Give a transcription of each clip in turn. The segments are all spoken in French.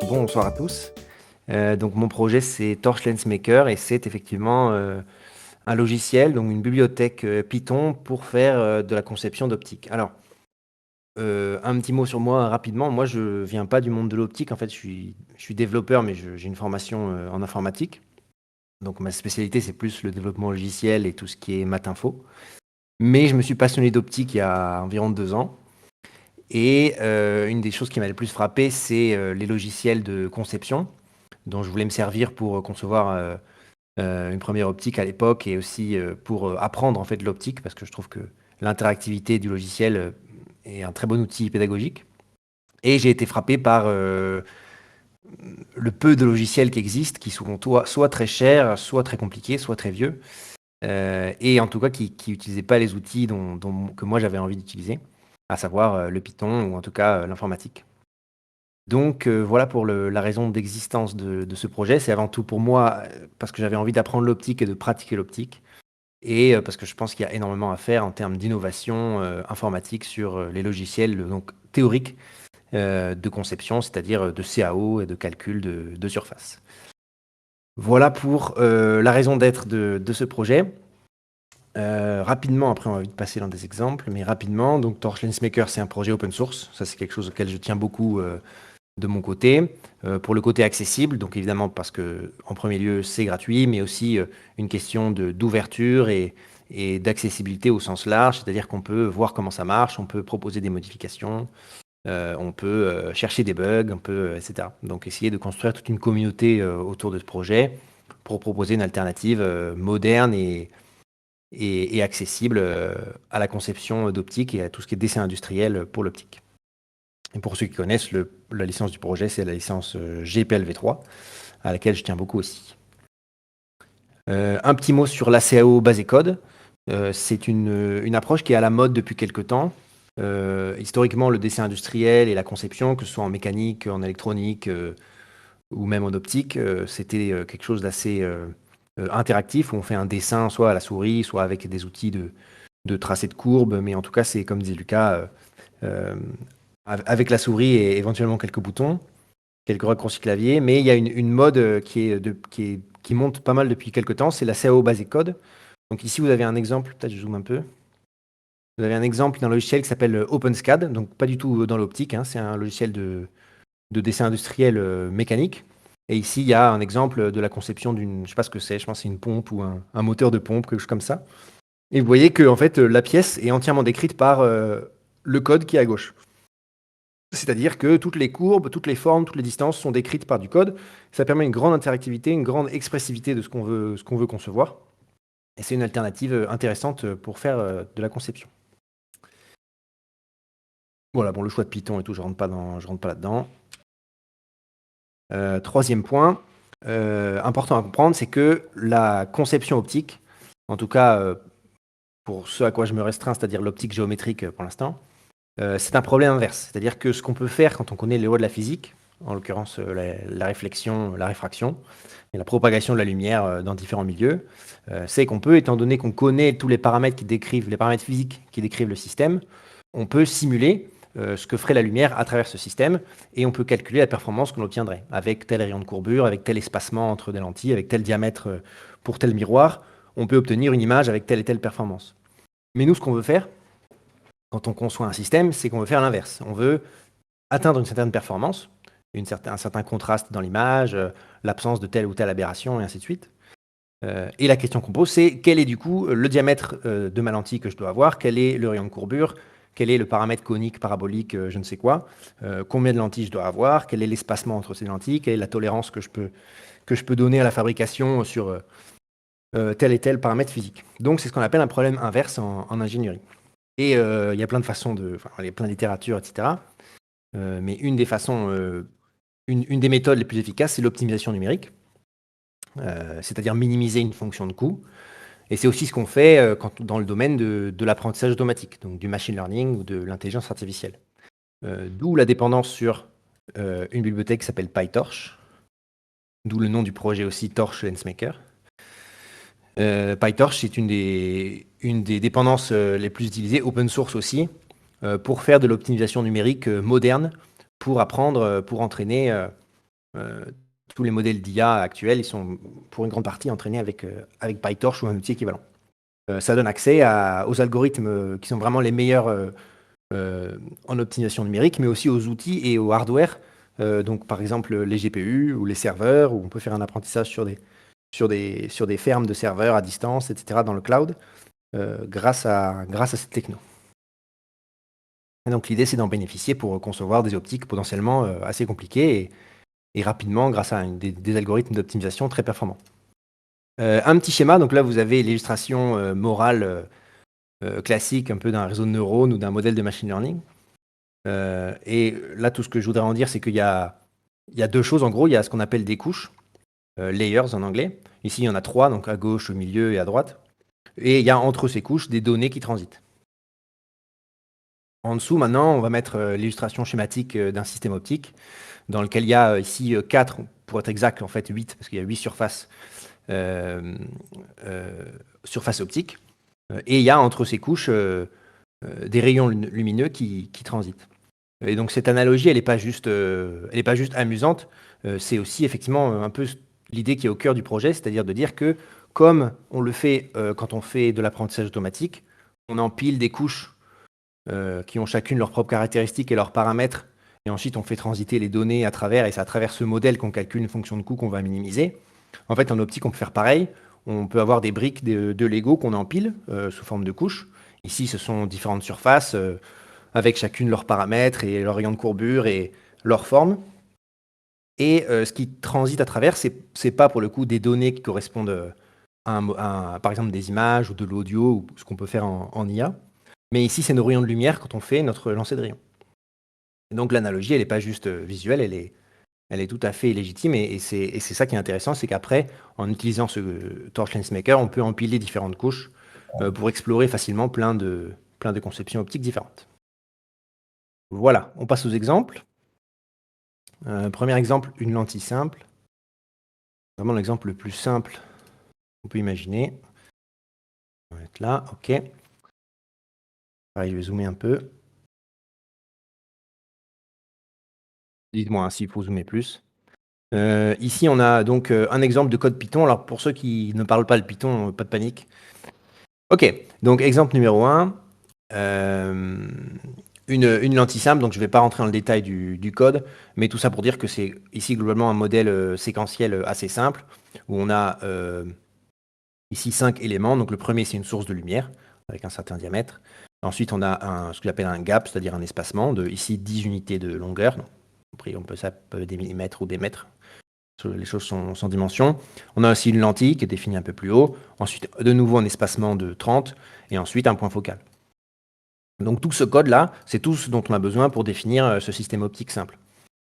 Bonsoir à tous. Donc mon projet c'est Torch Lensmaker et c'est effectivement un logiciel, donc une bibliothèque Python pour faire de la conception d'optique. Alors, un petit mot sur moi rapidement. Moi, je viens pas du monde de l'optique. En fait, je suis développeur, mais j'ai une formation en informatique. Donc ma spécialité c'est plus le développement logiciel et tout ce qui est maths info. Mais je me suis passionné d'optique il y a environ 2 ans. Et une des choses qui m'a le plus frappé, c'est les logiciels de conception dont je voulais me servir pour concevoir une première optique à l'époque et aussi pour apprendre en fait l'optique parce que je trouve que l'interactivité du logiciel est un très bon outil pédagogique. Et j'ai été frappé par le peu de logiciels qui existent, qui sont soit très chers, soit très compliqués, soit très vieux, et en tout cas qui n'utilisaient pas les outils que moi j'avais envie d'utiliser, à savoir le Python ou en tout cas l'informatique. Donc voilà pour la raison d'existence de ce projet. C'est avant tout pour moi parce que j'avais envie d'apprendre l'optique et de pratiquer l'optique. Et parce que je pense qu'il y a énormément à faire en termes d'innovation informatique sur les logiciels donc théoriques de conception, c'est-à-dire de CAO et de calcul de surface. Voilà pour la raison d'être de ce projet. Rapidement, après on va vite passer dans des exemples, mais rapidement, donc Torch Lensmaker c'est un projet open source. Ça c'est quelque chose auquel je tiens beaucoup de mon côté. Pour le côté accessible, donc évidemment parce que en premier lieu c'est gratuit, mais aussi une question d'ouverture et d'accessibilité au sens large, c'est-à-dire qu'on peut voir comment ça marche, on peut proposer des modifications, on peut chercher des bugs, on peut, etc. Donc essayer de construire toute une communauté autour de ce projet pour proposer une alternative moderne et accessible à la conception d'optique et à tout ce qui est dessin industriel pour l'optique. Et pour ceux qui connaissent, la licence du projet, c'est la licence GPLv3, à laquelle je tiens beaucoup aussi. Un petit mot sur l'ACAO basé code. C'est une approche qui est à la mode depuis quelques temps. Historiquement, le dessin industriel et la conception, que ce soit en mécanique, en électronique ou même en optique, c'était quelque chose d'assez interactif, où on fait un dessin soit à la souris, soit avec des outils de tracé de courbe. Mais en tout cas, c'est comme disait Lucas, euh, avec la souris et éventuellement quelques boutons, quelques raccourcis clavier, mais il y a une mode qui monte pas mal depuis quelques temps, c'est la CAO Basic Code. Donc ici, vous avez un exemple, peut-être je zoome un peu. Vous avez un exemple d'un logiciel qui s'appelle OpenSCAD, donc pas du tout dans l'optique, hein, c'est un logiciel de dessin industriel mécanique. Et ici, il y a un exemple de la conception d'une, je ne sais pas ce que c'est, je pense que c'est une pompe ou un moteur de pompe, quelque chose comme ça. Et vous voyez que en fait, la pièce est entièrement décrite par le code qui est à gauche. C'est-à-dire que toutes les courbes, toutes les formes, toutes les distances sont décrites par du code. Ça permet une grande interactivité, une grande expressivité de ce qu'on veut concevoir. Et c'est une alternative intéressante pour faire de la conception. Voilà, bon, le choix de Python et tout, je rentre pas là-dedans. Troisième point, important à comprendre, c'est que la conception optique, en tout cas pour ce à quoi je me restreins, c'est-à-dire l'optique géométrique pour l'instant, c'est un problème inverse. C'est-à-dire que ce qu'on peut faire quand on connaît les lois de la physique, en l'occurrence la réflexion, la réfraction et la propagation de la lumière dans différents milieux, c'est qu'on peut, étant donné qu'on connaît tous les paramètres les paramètres physiques qui décrivent le système, on peut simuler ce que ferait la lumière à travers ce système et on peut calculer la performance qu'on obtiendrait avec tel rayon de courbure, avec tel espacement entre des lentilles, avec tel diamètre pour tel miroir. On peut obtenir une image avec telle et telle performance. Mais nous, ce qu'on veut faire, quand on conçoit un système, c'est qu'on veut faire l'inverse. On veut atteindre une certaine performance, un certain contraste dans l'image, l'absence de telle ou telle aberration, et ainsi de suite. Et la question qu'on pose, c'est quel est du coup le diamètre de ma lentille que je dois avoir, quel est le rayon de courbure, quel est le paramètre conique, parabolique, je ne sais quoi, combien de lentilles je dois avoir, quel est l'espacement entre ces lentilles, quelle est la tolérance que je peux donner à la fabrication sur tel et tel paramètre physique. Donc c'est ce qu'on appelle un problème inverse en ingénierie. Et il y a plein de façons il y a plein de littérature, etc. Mais une des façons, une des méthodes les plus efficaces, c'est l'optimisation numérique, c'est-à-dire minimiser une fonction de coût. Et c'est aussi ce qu'on fait dans le domaine de l'apprentissage automatique, donc du machine learning ou de l'intelligence artificielle. D'où la dépendance sur une bibliothèque qui s'appelle PyTorch, d'où le nom du projet aussi Torch Lensmaker. PyTorch, c'est une des dépendances les plus utilisées, open source aussi, pour faire de l'optimisation numérique moderne, pour apprendre, pour entraîner euh, tous les modèles d'IA actuels, ils sont pour une grande partie entraînés avec PyTorch ou un outil équivalent. Ça donne accès aux algorithmes qui sont vraiment les meilleurs en optimisation numérique, mais aussi aux outils et au hardware. Donc, par exemple, les GPU ou les serveurs, où on peut faire un apprentissage sur des fermes de serveurs à distance, etc., dans le cloud, grâce à cette techno. Et donc, l'idée, c'est d'en bénéficier pour concevoir des optiques potentiellement assez compliquées et rapidement grâce à des algorithmes d'optimisation très performants. Un petit schéma, donc là, vous avez l'illustration morale classique un peu d'un réseau de neurones ou d'un modèle de machine learning. Et là, tout ce que je voudrais en dire, c'est qu'il y a deux choses. En gros, il y a ce qu'on appelle des couches, layers en anglais. Ici, il y en a trois, donc à gauche, au milieu et à droite. Et il y a entre ces couches des données qui transitent. En dessous, maintenant, on va mettre l'illustration schématique d'un système optique dans lequel il y a ici 4, pour être exact, en fait 8, parce qu'il y a 8 euh, surfaces optiques. Et il y a entre ces couches des rayons lumineux qui transitent. Et donc cette analogie, elle est pas juste amusante, c'est aussi effectivement un peu l'idée qui est au cœur du projet, c'est-à-dire de dire que comme on le fait quand on fait de l'apprentissage automatique, on empile des couches qui ont chacune leurs propres caractéristiques et leurs paramètres, et ensuite on fait transiter les données à travers, et c'est à travers ce modèle qu'on calcule une fonction de coût qu'on va minimiser. En fait, en optique, on peut faire pareil. On peut avoir des briques de Lego qu'on empile sous forme de couches. Ici, ce sont différentes surfaces avec chacune leurs paramètres et leurs rayons de courbure et leur forme. Et ce qui transite à travers, c'est pas pour le coup des données qui correspondent par exemple des images ou de l'audio ou ce qu'on peut faire en IA. Mais ici, c'est nos rayons de lumière quand on fait notre lancer de rayons. Et donc l'analogie, elle n'est pas juste visuelle, elle est tout à fait légitime. Et c'est ça qui est intéressant, c'est qu'après, en utilisant ce Torch Lensmaker, on peut empiler différentes couches pour explorer facilement plein de conceptions optiques différentes. Voilà, on passe aux exemples. Premier exemple, une lentille simple. Vraiment l'exemple le plus simple qu'on peut imaginer. On va être là, ok. Pareil, je vais zoomer un peu. Dites-moi s'il faut zoomer plus. Ici, on a donc un exemple de code Python. Alors, pour ceux qui ne parlent pas le Python, pas de panique. Ok, donc exemple numéro 1. Une lentille simple, donc je ne vais pas rentrer dans le détail du code, mais tout ça pour dire que c'est ici globalement un modèle séquentiel assez simple, où on a ici 5 éléments. Donc le premier, c'est une source de lumière avec un certain diamètre. Ensuite, on a ce que j'appelle un gap, c'est-à-dire un espacement de ici 10 unités de longueur. Donc, après, ça peut être des millimètres ou des mètres. Les choses sont sans dimension. On a aussi une lentille qui est définie un peu plus haut. Ensuite, de nouveau un espacement de 30 et ensuite un point focal. Donc tout ce code-là, c'est tout ce dont on a besoin pour définir ce système optique simple.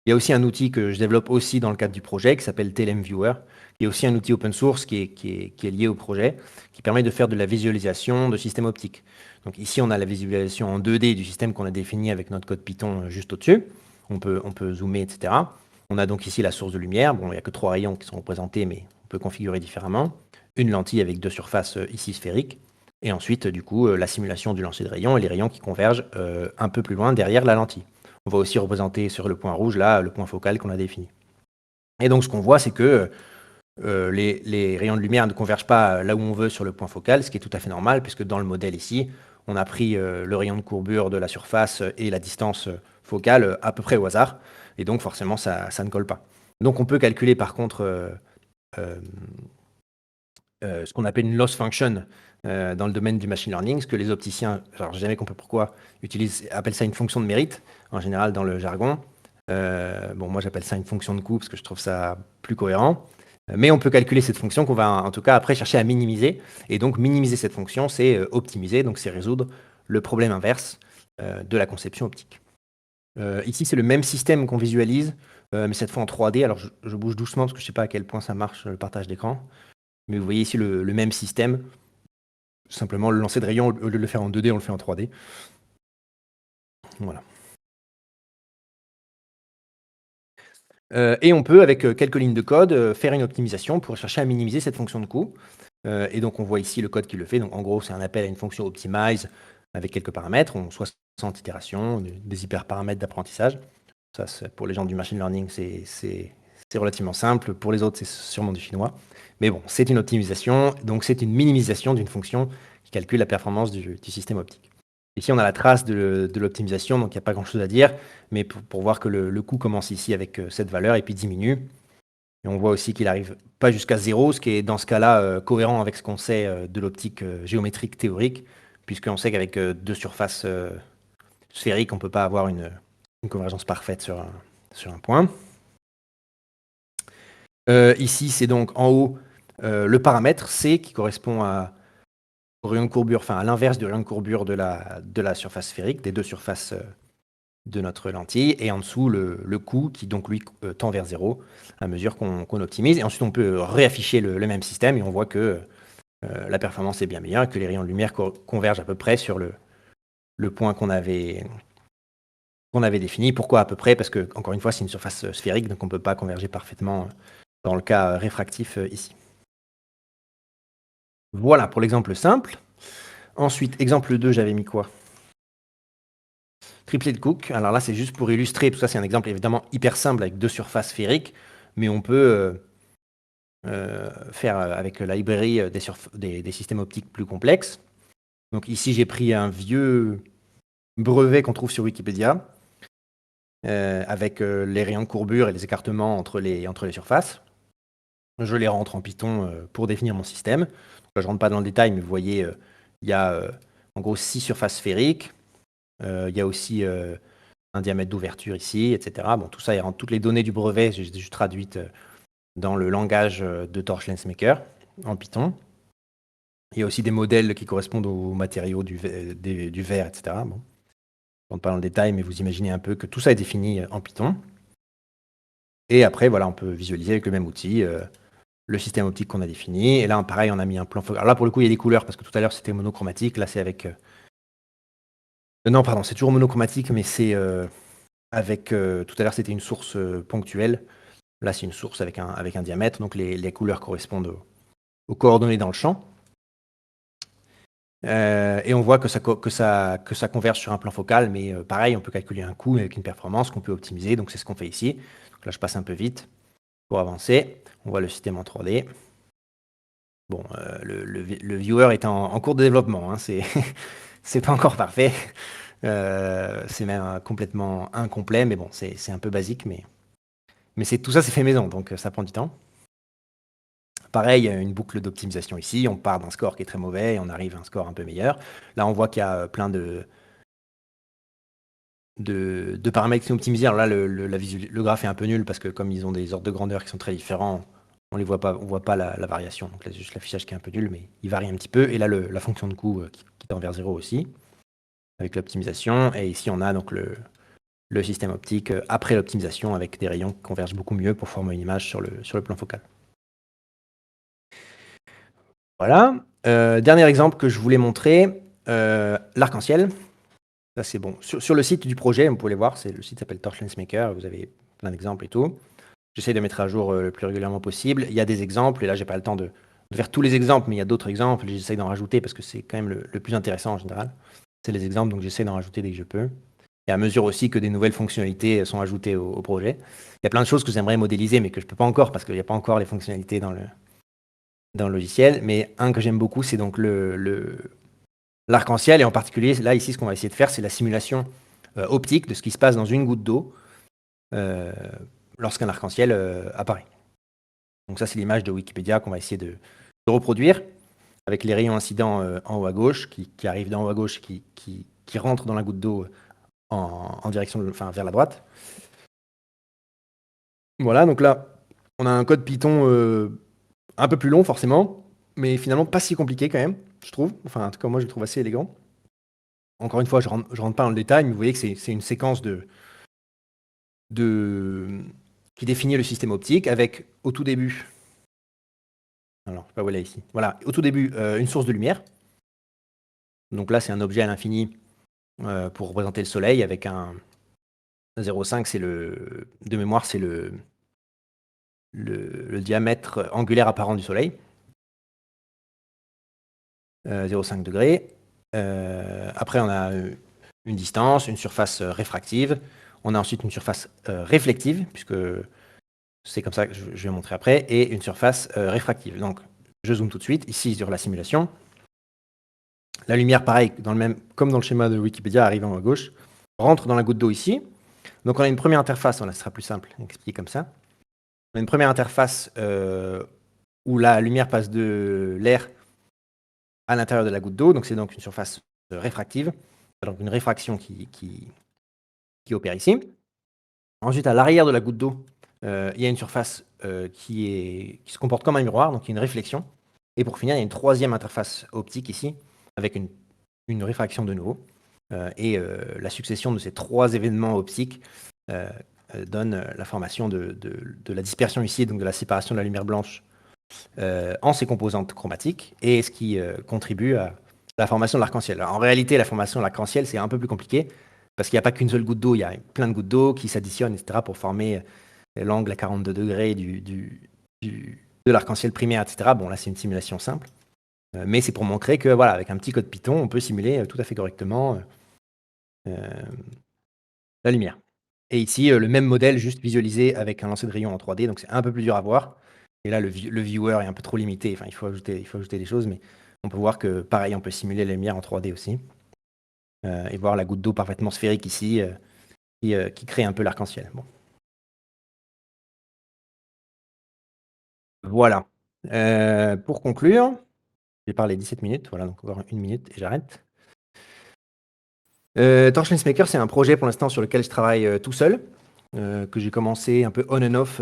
Il y a aussi un outil que je développe aussi dans le cadre du projet qui s'appelle TLMViewer, qui est aussi un outil open source qui est lié au projet, qui permet de faire de la visualisation de systèmes optiques. Donc ici, on a la visualisation en 2D du système qu'on a défini avec notre code Python juste au-dessus. On peut zoomer, etc. On a donc ici la source de lumière. Bon, il n'y a que 3 rayons qui sont représentés, mais on peut configurer différemment. Une lentille avec 2 surfaces ici sphériques. Et ensuite, du coup, la simulation du lancer de rayons et les rayons qui convergent un peu plus loin derrière la lentille. On va aussi représenter sur le point rouge, là, le point focal qu'on a défini. Et donc, ce qu'on voit, c'est que les rayons de lumière ne convergent pas là où on veut sur le point focal, ce qui est tout à fait normal, puisque dans le modèle ici, on a pris le rayon de courbure de la surface et la distance focale à peu près au hasard. Et donc, forcément, ça ne colle pas. Donc, on peut calculer, par contre, ce qu'on appelle une loss function dans le domaine du machine learning, ce que les opticiens, alors j'ai jamais compris pourquoi, appellent ça une fonction de mérite, en général dans le jargon. Bon, moi j'appelle ça une fonction de coût parce que je trouve ça plus cohérent. Mais on peut calculer cette fonction qu'on va en tout cas après chercher à minimiser. Et donc minimiser cette fonction, c'est optimiser, donc c'est résoudre le problème inverse de la conception optique. Ici, c'est le même système qu'on visualise, mais cette fois en 3D. Alors je bouge doucement parce que je ne sais pas à quel point ça marche le partage d'écran. Mais vous voyez ici le même système. Simplement, le lancer de rayon, au lieu de le faire en 2D, on le fait en 3D. Voilà. Et on peut, avec quelques lignes de code, faire une optimisation pour chercher à minimiser cette fonction de coût. Et donc, on voit ici le code qui le fait. Donc, en gros, c'est un appel à une fonction optimize avec quelques paramètres, 60 itérations, des hyperparamètres d'apprentissage. Ça, pour les gens du machine learning, c'est c'est relativement simple. Pour les autres, c'est sûrement du chinois. Mais bon, c'est une optimisation, donc c'est une minimisation d'une fonction qui calcule la performance du système optique. Ici, on a la trace de l'optimisation, donc il n'y a pas grand-chose à dire, mais pour voir que le coût commence ici avec cette valeur et puis diminue. Et on voit aussi qu'il arrive pas jusqu'à 0, ce qui est dans ce cas-là cohérent avec ce qu'on sait de l'optique géométrique théorique, puisqu'on sait qu'avec deux surfaces sphériques, on ne peut pas avoir une convergence parfaite sur un point. Ici, c'est donc en haut le paramètre C qui correspond au rayon de courbure, enfin à l'inverse du rayon de courbure de la surface sphérique, des deux surfaces de notre lentille, et en dessous le coût qui donc lui tend vers 0 à mesure qu'on optimise. Et ensuite on peut réafficher le même système et on voit que la performance est bien meilleure et que les rayons de lumière convergent à peu près sur le point qu'on avait défini. Pourquoi à peu près? Parce que, encore une fois, c'est une surface sphérique, donc on ne peut pas converger parfaitement dans le cas réfractif ici. Voilà pour l'exemple simple. Ensuite, exemple 2, j'avais mis quoi? Triplet de Cook. Alors là, c'est juste pour illustrer. Tout ça, c'est un exemple évidemment hyper simple avec deux surfaces sphériques, mais on peut faire avec la librairie des systèmes optiques plus complexes. Donc ici, j'ai pris un vieux brevet qu'on trouve sur Wikipédia avec les rayons de courbure et les écartements entre les surfaces. Je les rentre en Python pour définir mon système. Donc, là, je ne rentre pas dans le détail, mais vous voyez, il y a en gros 6 surfaces sphériques. Il y a aussi un diamètre d'ouverture ici, etc. Bon, tout ça, il rentre toutes les données du brevet, j'ai juste traduites dans le langage de Torch LensMaker en Python. Il y a aussi des modèles qui correspondent aux matériaux du verre, etc. Bon, je ne rentre pas dans le détail, mais vous imaginez un peu que tout ça est défini en Python. Et après, voilà, on peut visualiser avec le même outil le système optique qu'on a défini. Et là, pareil, on a mis un plan focal. Alors là, pour le coup, il y a des couleurs, parce que tout à l'heure, c'était monochromatique. Là, c'est avec... non, pardon, c'est toujours monochromatique, mais c'est avec... tout à l'heure, c'était une source ponctuelle. Là, c'est une source avec un diamètre. Donc, les couleurs correspondent aux coordonnées dans le champ. Et on voit que ça converge sur un plan focal, mais pareil, on peut calculer un coût avec une performance qu'on peut optimiser. Donc, c'est ce qu'on fait ici. Donc là, je passe un peu vite pour avancer. On voit le système en 3D. Bon, le viewer est en cours de développement, hein, c'est pas encore parfait. C'est même complètement incomplet, mais bon, c'est un peu basique, mais tout ça, c'est fait maison, donc ça prend du temps. Pareil, une boucle d'optimisation ici. On part d'un score qui est très mauvais et on arrive à un score un peu meilleur. Là, on voit qu'il y a plein de paramètres qui sont optimisés. Alors là, le graphe est un peu nul parce que comme ils ont des ordres de grandeur qui sont très différents, on ne voit pas la variation. Donc là, c'est juste l'affichage qui est un peu nul, mais il varie un petit peu. Et là, la fonction de coût qui tend vers 0 aussi, avec l'optimisation. Et ici, on a donc le système optique après l'optimisation avec des rayons qui convergent beaucoup mieux pour former une image sur le plan focal. Voilà. Dernier exemple que je voulais montrer, l'arc-en-ciel. Ça, c'est bon. Sur le site du projet, vous pouvez les voir, le site s'appelle Torch LensMaker, vous avez plein d'exemples et tout. J'essaie de mettre à jour le plus régulièrement possible. Il y a des exemples, et là, j'ai pas le temps de faire tous les exemples, mais il y a d'autres exemples, j'essaie d'en rajouter parce que c'est quand même le plus intéressant en général. C'est les exemples, donc j'essaie d'en rajouter dès que je peux. Et à mesure aussi que des nouvelles fonctionnalités sont ajoutées au projet. Il y a plein de choses que j'aimerais modéliser, mais que je ne peux pas encore parce qu'il n'y a pas encore les fonctionnalités dans le logiciel. Mais un que j'aime beaucoup, c'est donc l'arc-en-ciel. Et en particulier, là, ici, ce qu'on va essayer de faire, c'est la simulation optique de ce qui se passe dans une goutte d'eau lorsqu'un arc-en-ciel apparaît. Donc ça, c'est l'image de Wikipédia qu'on va essayer de reproduire avec les rayons incidents en haut à gauche, qui arrivent d'en haut à gauche, qui rentrent dans la goutte d'eau en direction, vers la droite. Voilà, donc là, on a un code Python un peu plus long forcément, mais finalement pas si compliqué quand même, je trouve. Enfin, en tout cas, moi, je le trouve assez élégant. Encore une fois, je rentre pas dans le détail, mais vous voyez que c'est une séquence qui définit le système optique avec, au tout début, alors, je sais pas où elle est ici. Voilà, au tout début, une source de lumière. Donc là, c'est un objet à l'infini pour représenter le Soleil avec un 0,5, c'est de mémoire, c'est le diamètre angulaire apparent du Soleil. 0,5 degrés. Après, on a une distance, une surface réfractive. On a ensuite une surface réflective, puisque c'est comme ça que je vais montrer après, et une surface réfractive. Donc, je zoome tout de suite, ici sur la simulation. La lumière, pareil, comme dans le schéma de Wikipédia, arrivant à gauche, rentre dans la goutte d'eau ici. Donc, on a une première interface, ce sera plus simple d'expliquer comme ça. On a une première interface où la lumière passe de l'air à l'intérieur de la goutte d'eau. Donc, c'est donc une surface réfractive, donc une réfraction qui opère ici. Ensuite, à l'arrière de la goutte d'eau, il y a une surface qui se comporte comme un miroir, donc il y a une réflexion. Et pour finir, il y a une troisième interface optique ici, avec une réfraction de nouveau. Et la succession de ces trois événements optiques donne la formation de la dispersion ici, donc de la séparation de la lumière blanche en ses composantes chromatiques, et ce qui contribue à la formation de l'arc-en-ciel. En réalité, la formation de l'arc-en-ciel, c'est un peu plus compliqué, parce qu'il n'y a pas qu'une seule goutte d'eau, il y a plein de gouttes d'eau qui s'additionnent, etc., pour former l'angle à 42 degrés de l'arc-en-ciel primaire, etc. Bon, là, c'est une simulation simple, mais c'est pour montrer que, voilà, avec un petit code Python, on peut simuler tout à fait correctement la lumière. Et ici, le même modèle, juste visualisé avec un lancer de rayon en 3D, donc c'est un peu plus dur à voir. Et là, le viewer est un peu trop limité, enfin, il faut ajouter des choses, mais on peut voir que, pareil, on peut simuler la lumière en 3D aussi. Et voir la goutte d'eau parfaitement sphérique ici, qui crée un peu l'arc-en-ciel. Bon. Voilà. Pour conclure, j'ai parlé 17 minutes, voilà, donc encore 1 minute et j'arrête. Torch Lensmaker, c'est un projet pour l'instant sur lequel je travaille tout seul, que j'ai commencé un peu on and off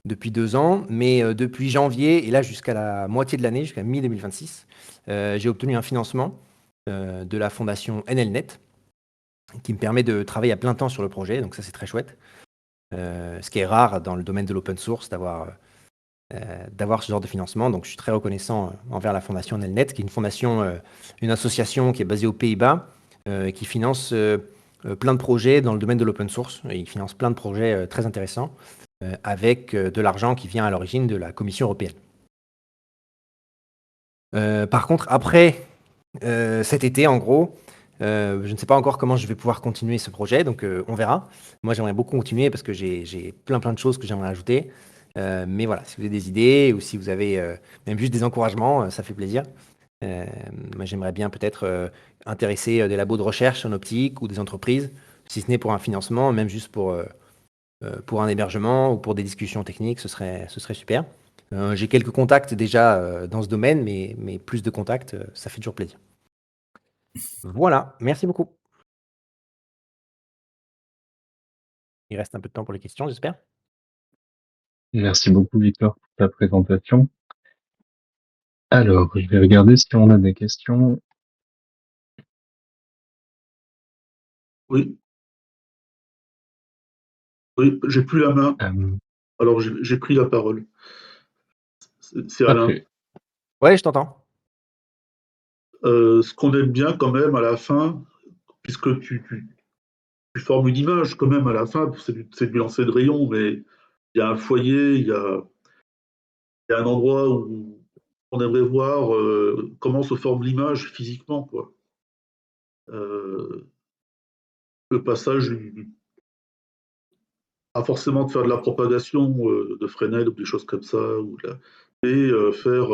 depuis 2 ans, mais depuis janvier et là jusqu'à la moitié de l'année, jusqu'à mi-2026, j'ai obtenu un financement de la fondation NLNet qui me permet de travailler à plein temps sur le projet, donc ça c'est très chouette. Ce qui est rare dans le domaine de l'open source d'avoir ce genre de financement, donc je suis très reconnaissant envers la fondation NLNet, qui est une fondation, une association qui est basée aux Pays-Bas, qui finance plein de projets dans le domaine de l'open source. Et ils financent plein de projets très intéressants avec de l'argent qui vient à l'origine de la Commission européenne. Par contre, après cet été, en gros, je ne sais pas encore comment je vais pouvoir continuer ce projet, donc on verra. Moi, j'aimerais beaucoup continuer parce que j'ai plein de choses que j'aimerais ajouter. Mais voilà, si vous avez des idées ou si vous avez même juste des encouragements, ça fait plaisir. Moi, j'aimerais bien peut-être intéresser des labos de recherche en optique ou des entreprises, si ce n'est pour un financement, même juste pour un hébergement ou pour des discussions techniques, ce serait super. J'ai quelques contacts déjà dans ce domaine, mais plus de contacts, ça fait toujours plaisir. Voilà, merci beaucoup. Il reste un peu de temps pour les questions, j'espère. Merci beaucoup, Victor, pour ta présentation. Alors, je vais regarder si on a des questions. Oui, oui, j'ai plus la main, Euh, alors j'ai pris la parole. C'est Alain. Parfait. Ouais, je t'entends. Ce qu'on aime bien quand même à la fin, puisque tu formes une image quand même à la fin, c'est du lancer de rayon, mais il y a un foyer, il y a un endroit où on aimerait voir comment se forme l'image physiquement, quoi. Le passage, pas forcément de faire de la propagation de Fresnel ou des choses comme ça, mais faire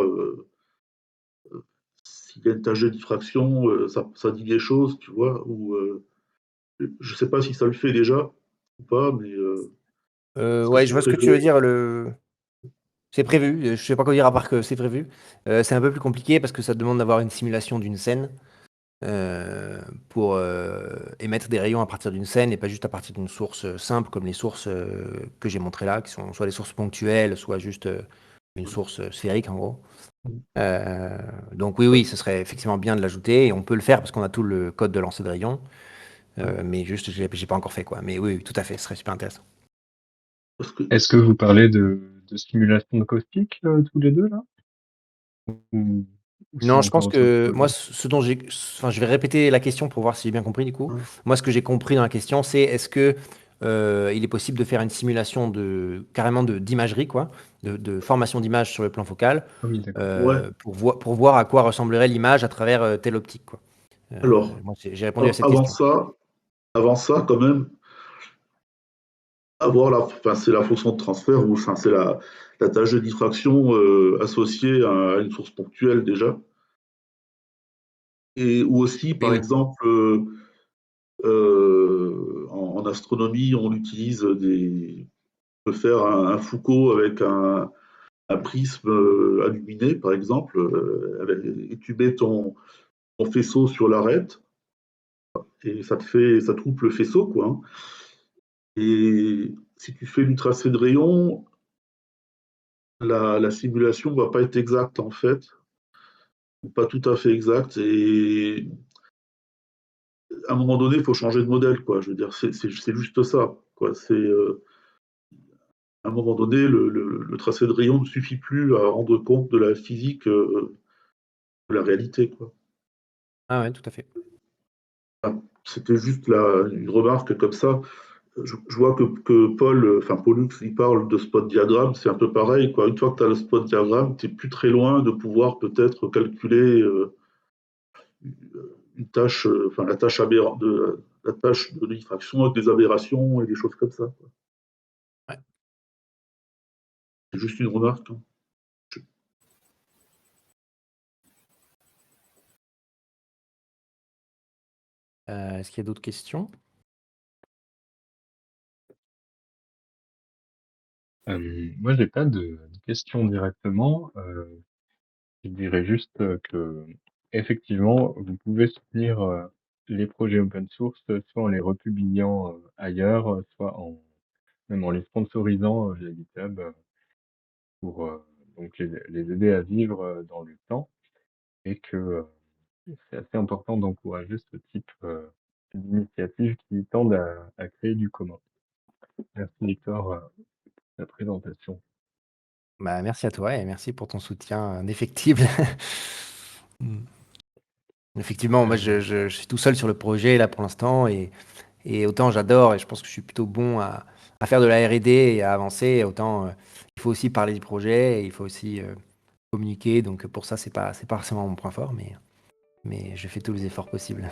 s'il y a une tâche de diffraction, ça dit des choses, tu vois, ou je sais pas si ça le fait déjà ou pas, mais ça Ouais, je c'est vois ce que tu veux dire. C'est prévu. Je sais pas quoi dire à part que c'est prévu. C'est un peu plus compliqué parce que ça demande d'avoir une simulation d'une scène pour émettre des rayons à partir d'une scène et pas juste à partir d'une source simple comme les sources que j'ai montrées là, qui sont soit des sources ponctuelles, soit juste une source sphérique en gros. Donc oui, ce serait effectivement bien de l'ajouter et on peut le faire parce qu'on a tout le code de lancer de rayons, mais juste j'ai pas encore fait quoi. Mais oui, tout à fait, ce serait super intéressant. parce que Est-ce que vous parlez de simulation de caustique, tous les deux, là? Ou, ou c'est Non, je pense encore autre que moi, chose? ce dont enfin, je vais répéter la question pour voir si j'ai bien compris du coup. ouais. Moi, ce que j'ai compris dans la question, c'est est-ce que il est possible de faire une simulation carrément d'imagerie, quoi, de formation d'image sur le plan focal, Ah oui, d'accord. Ouais. pour voir à quoi ressemblerait l'image à travers telle optique, quoi. Alors, Moi, j'ai répondu à cette avant question. ça, avant ça quand même, c'est la fonction de transfert ou enfin, c'est la tâche de diffraction associée à une source ponctuelle déjà. Ou aussi, Oui, par oui. exemple, en astronomie, on peut faire un Foucault avec un prisme illuminé, par exemple, et tu mets ton faisceau sur l'arête, et ça te coupe le faisceau, quoi, hein. Et si tu fais du tracé de rayon, la simulation va pas être exacte, en fait, ou pas tout à fait exacte, et à un moment donné, il faut changer de modèle, quoi. Je veux dire, c'est juste ça, quoi. À un moment donné, le tracé de rayon ne suffit plus à rendre compte de la physique, de la réalité, quoi. Ah ouais, tout à fait. Ah, c'était juste une remarque comme ça. Je vois que Pollux, il parle de spot diagramme, c'est un peu pareil, quoi. Une fois que tu as le spot diagramme, tu n'es plus très loin de pouvoir peut-être calculer une tâche, enfin la tâche de diffraction avec des aberrations et des choses comme ça, quoi. Ouais. C'est juste une remarque, hein. Est-ce qu'il y a d'autres questions? Moi, j'ai pas de questions directement. Je dirais juste que effectivement, vous pouvez soutenir les projets open source, soit en les republiant ailleurs, soit même en les sponsorisant via GitHub pour donc les aider à vivre dans le temps, et que c'est assez important d'encourager ce type d'initiatives qui tendent à créer du commun. Merci Victor pour la présentation. Bah, merci à toi et merci pour ton soutien indéfectible. Mmh. Effectivement, moi, Euh, je suis tout seul sur le projet là pour l'instant et autant j'adore et je pense que je suis plutôt bon à faire de la R&D et à avancer, autant, il faut aussi parler du projet et il faut aussi, communiquer donc pour ça, c'est pas forcément mon point fort mais je fais tous les efforts possibles.